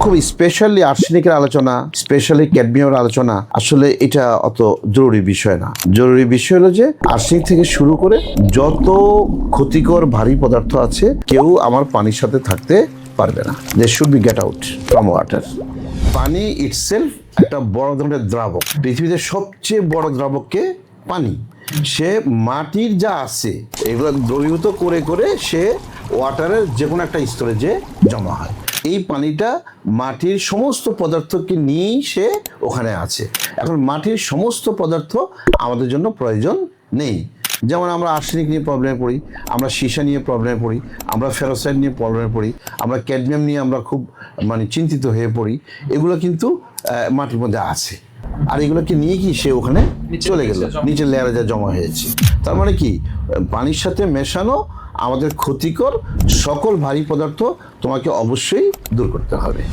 খুব স্পেশালি আর্সেনিকের আলোচনা, স্পেশালি ক্যাডমিয়ামের আলোচনা আসলে এটা অত জরুরি বিষয় না। জরুরি বিষয় হলো যে আর্সেনিক থেকে শুরু করে যত ক্ষতিকর ভারী পদার্থ আছে কেউ আমার পানির সাথে থাকতে পারবে না। They should be get out from water. পানি ইটসেলফ একটা বড় ধরনের দ্রাবক। পৃথিবীতে সবচেয়ে বড় দ্রাবককে পানি। সে মাটির যা আছে এগুলো দ্রবীভূত করে করে সে ওয়াটারের যে কোনো একটা স্তরে যে জমা হয়। এই পানিটা মাটির সমস্ত পদার্থকে নিয়েই সে ওখানে আছে। এখন মাটির সমস্ত পদার্থ আমাদের জন্য প্রয়োজন নেই। যেমন আমরা আর্সেনিক নিয়ে প্রবলেমে পড়ি, আমরা সীসা নিয়ে প্রবলেমে পড়ি, আমরা ফেরোসাইড নিয়ে প্রবলেমে পড়ি, আমরা ক্যাডমিয়াম নিয়ে আমরা খুব চিন্তিত হয়ে পড়ি। এগুলো কিন্তু মাটির মধ্যে আছে, আর এগুলোকে নিয়ে কি সে ওখানে চলে গেল, নিচের লেয়ারে যা জমা হয়েছে। তার মানে কি পানির সাথে মেশানো আমাদের ক্ষতিকর সকল ভারী পদার্থ তোমাকে অবশ্যই দূর করতে হবে।